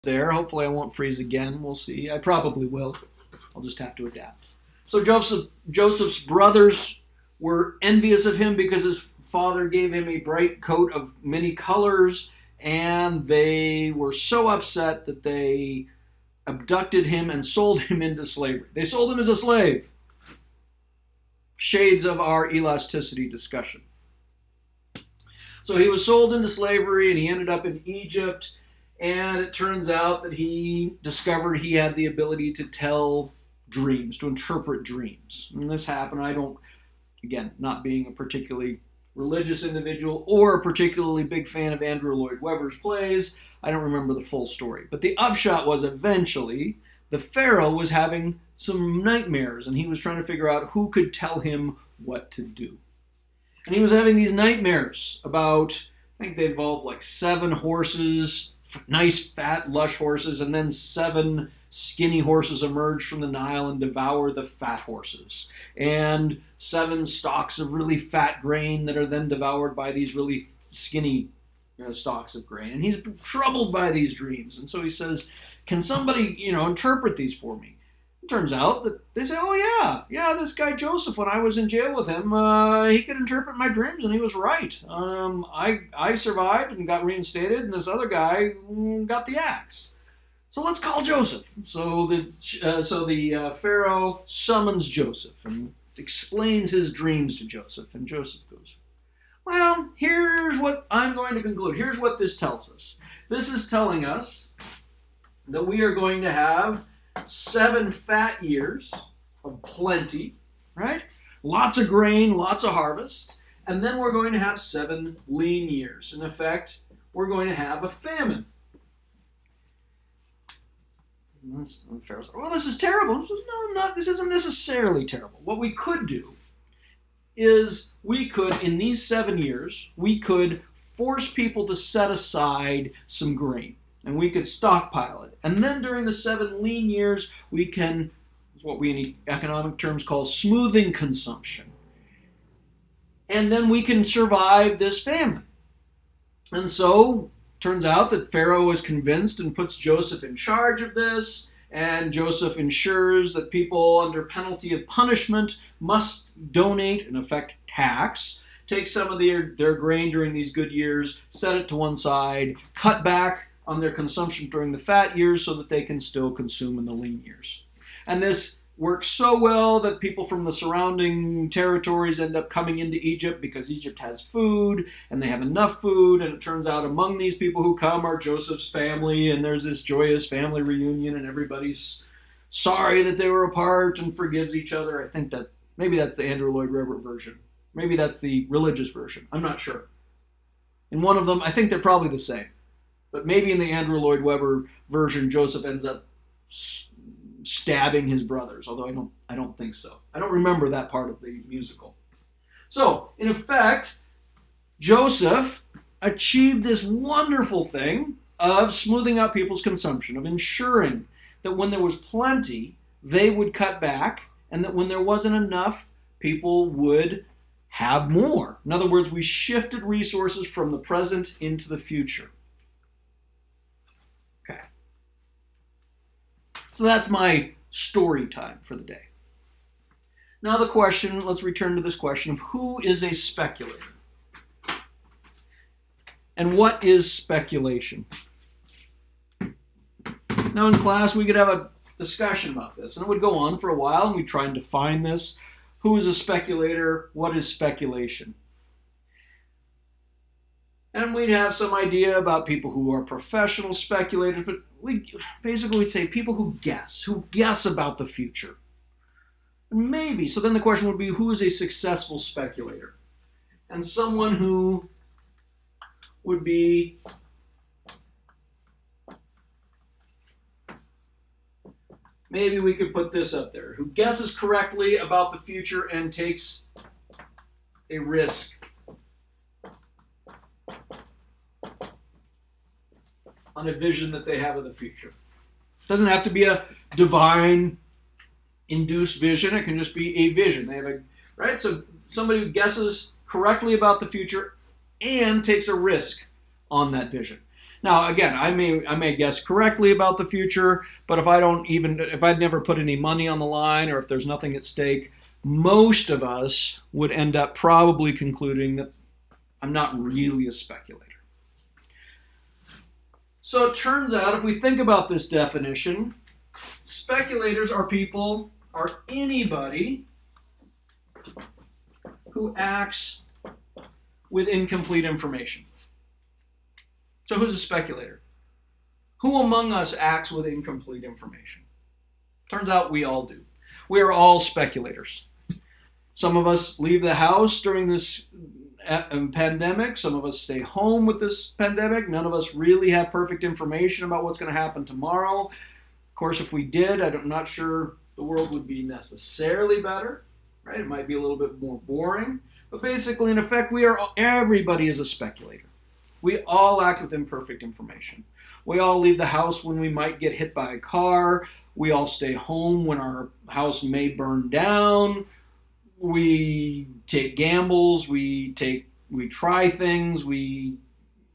there. Hopefully I won't freeze again. We'll see. I probably will. I'll just have to adapt. So Joseph's brothers were envious of him because his father gave him a bright coat of many colors, and they were so upset that they abducted him and sold him into slavery. They sold him as a slave. Shades of our elasticity discussion. So he was sold into slavery, and he ended up in Egypt, and it turns out that he discovered he had the ability to tell dreams, to interpret dreams. And this happened, again, not being a particularly religious individual or a particularly big fan of Andrew Lloyd Webber's plays, I don't remember the full story. But the upshot was eventually the Pharaoh was having some nightmares, and he was trying to figure out who could tell him what to do. And he was having these nightmares about, I think they involved like 7 horses, nice, fat, lush horses, and then 7 skinny horses emerge from the Nile and devour the fat horses. And 7 stalks of really fat grain that are then devoured by these really skinny stalks of grain. And he's troubled by these dreams. And so he says, can somebody, interpret these for me? It turns out that they say, oh yeah, this guy Joseph, when I was in jail with him, he could interpret my dreams, and he was right. I survived and got reinstated, and this other guy got the axe. So let's call Joseph. So the Pharaoh summons Joseph and explains his dreams to Joseph, and Joseph goes, well, here's what I'm going to conclude. Here's what this tells us. This is telling us that we are going to have 7 fat years of plenty, right? Lots of grain, lots of harvest. And then we're going to have 7 lean years. In effect, we're going to have a famine. And Pharaoh's like, well, this is terrible. No, this isn't necessarily terrible. What we could do is in these 7 years, we could force people to set aside some grain. And we could stockpile it. And then during the 7 lean years, we can, what we in economic terms call smoothing consumption. And then we can survive this famine. And so, turns out that Pharaoh is convinced and puts Joseph in charge of this. And Joseph ensures that people under penalty of punishment must donate, in effect, tax. Take some of their grain during these good years, set it to one side, cut back on their consumption during the fat years so that they can still consume in the lean years. And this works so well that people from the surrounding territories end up coming into Egypt because Egypt has food and they have enough food, and it turns out among these people who come are Joseph's family, and there's this joyous family reunion and everybody's sorry that they were apart and forgives each other. I think that maybe that's the Andrew Lloyd Webber version. Maybe that's the religious version. I'm not sure. In one of them, I think they're probably the same. But maybe in the Andrew Lloyd Webber version, Joseph ends up stabbing his brothers, although I don't think so. I don't remember that part of the musical. So, in effect, Joseph achieved this wonderful thing of smoothing out people's consumption, of ensuring that when there was plenty, they would cut back, and that when there wasn't enough, people would have more. In other words, we shifted resources from the present into the future. So that's my story time for the day. Now let's return to this question of who is a speculator? And what is speculation? Now in class we could have a discussion about this, and it would go on for a while, and we'd try and define this. Who is a speculator? What is speculation? And we'd have some idea about people who are professional speculators, but we'd say people who guess about the future. And maybe, so then the question would be, who is a successful speculator? And someone who would be maybe we could put this up there, who guesses correctly about the future and takes a risk on a vision that they have of the future. It doesn't have to be a divine induced vision. It can just be a vision. They have right? So somebody who guesses correctly about the future and takes a risk on that vision. Now, again, I may guess correctly about the future, but if I'd never put any money on the line, or if there's nothing at stake, most of us would end up probably concluding that I'm not really a speculator. So it turns out, if we think about this definition, speculators are anybody who acts with incomplete information. So who's a speculator? Who among us acts with incomplete information? Turns out we all do. We are all speculators. Some of us leave the house during this pandemic. Some of us stay home with this pandemic. None of us really have perfect information about what's going to happen tomorrow. Of course, if we did, I'm not sure the world would be necessarily better. Right? It might be a little bit more boring. But basically, in effect, everybody is a speculator. We all act with imperfect information. We all leave the house when we might get hit by a car. We all stay home when our house may burn down. We take gambles. We try things. We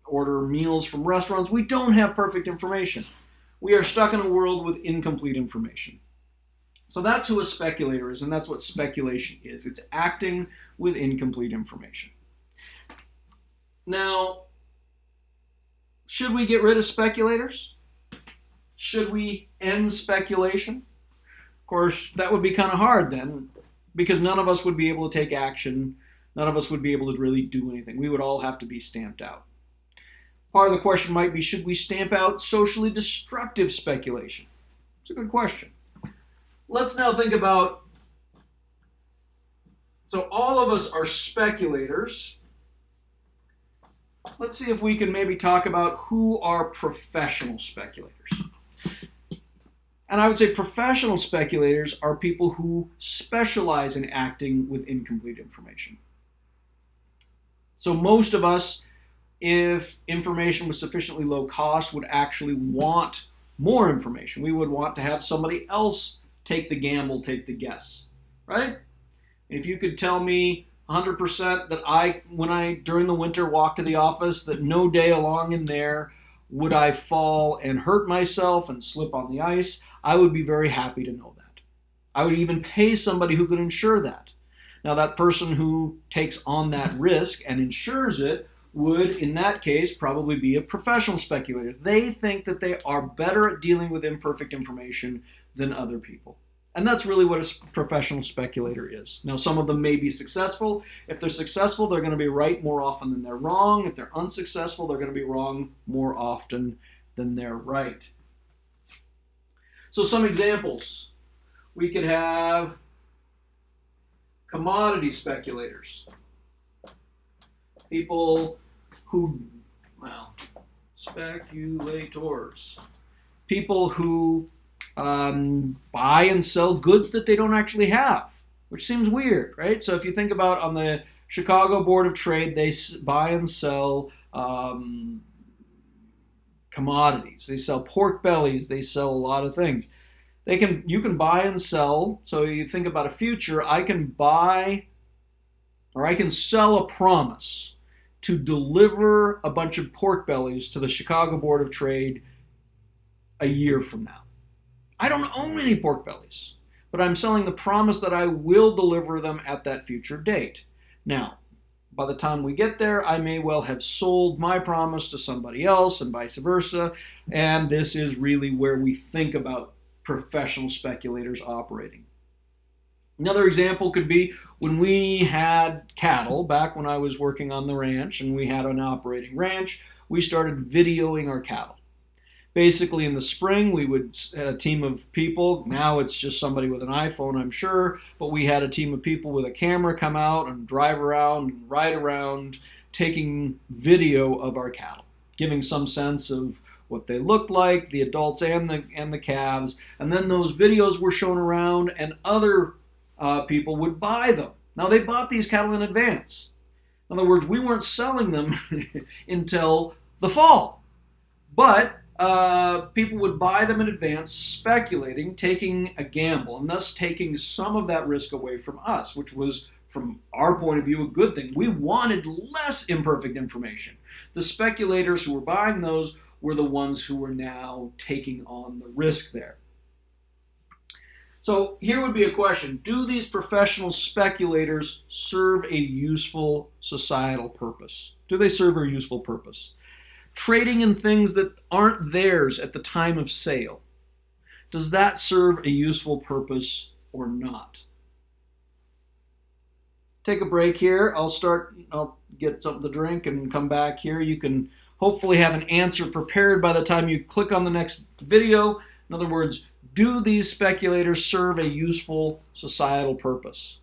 order meals from restaurants. We don't have perfect information. We are stuck in a world with incomplete information. So that's who a speculator is, and that's what speculation is. It's acting with incomplete information. Now, should we get rid of speculators? Should we end speculation? Of course, that would be kind of hard then, because none of us would be able to take action. None of us would be able to really do anything. We would all have to be stamped out. Part of the question might be, should we stamp out socially destructive speculation? It's a good question. Let's now think about, so all of us are speculators. Let's see if we can maybe talk about who are professional speculators. And I would say professional speculators are people who specialize in acting with incomplete information. So most of us, if information was sufficiently low cost, would actually want more information. We would want to have somebody else take the gamble, take the guess, right? If you could tell me 100% that when I, during the winter, walk to the office, that no day along in there would I fall and hurt myself and slip on the ice, I would be very happy to know that. I would even pay somebody who could insure that. Now, that person who takes on that risk and insures it would, in that case, probably be a professional speculator. They think that they are better at dealing with imperfect information than other people. And that's really what a professional speculator is. Now, some of them may be successful. If they're successful, they're going to be right more often than they're wrong. If they're unsuccessful, they're going to be wrong more often than they're right. So some examples. We could have commodity speculators. People who, speculators. People who buy and sell goods that they don't actually have, which seems weird, right? So if you think about on the Chicago Board of Trade, they buy and sell commodities. They sell pork bellies. They sell a lot of things. You can buy and sell. So you think about a future, I can buy or I can sell a promise to deliver a bunch of pork bellies to the Chicago Board of Trade a year from now. I don't own any pork bellies, but I'm selling the promise that I will deliver them at that future date. Now, by the time we get there, I may well have sold my promise to somebody else and vice versa, and this is really where we think about professional speculators operating. Another example could be when we had cattle, back when I was working on the ranch and we had an operating ranch, we started videoing our cattle. Basically, in the spring, we would have a team of people. Now it's just somebody with an iPhone, I'm sure. But we had a team of people with a camera come out and drive around and ride around taking video of our cattle, giving some sense of what they looked like, the adults and the calves. And then those videos were shown around and other people would buy them. Now, they bought these cattle in advance. In other words, we weren't selling them until the fall. But people would buy them in advance, speculating, taking a gamble, and thus taking some of that risk away from us, which was, from our point of view, a good thing. We wanted less imperfect information. The speculators who were buying those were the ones who were now taking on the risk there. So here would be a question. Do these professional speculators serve a useful societal purpose? Do they serve a useful purpose? Trading in things that aren't theirs at the time of sale, does that serve a useful purpose or not? Take a break here. I'll get something to drink and come back here. You can hopefully have an answer prepared by the time you click on the next video. In other words, do these speculators serve a useful societal purpose?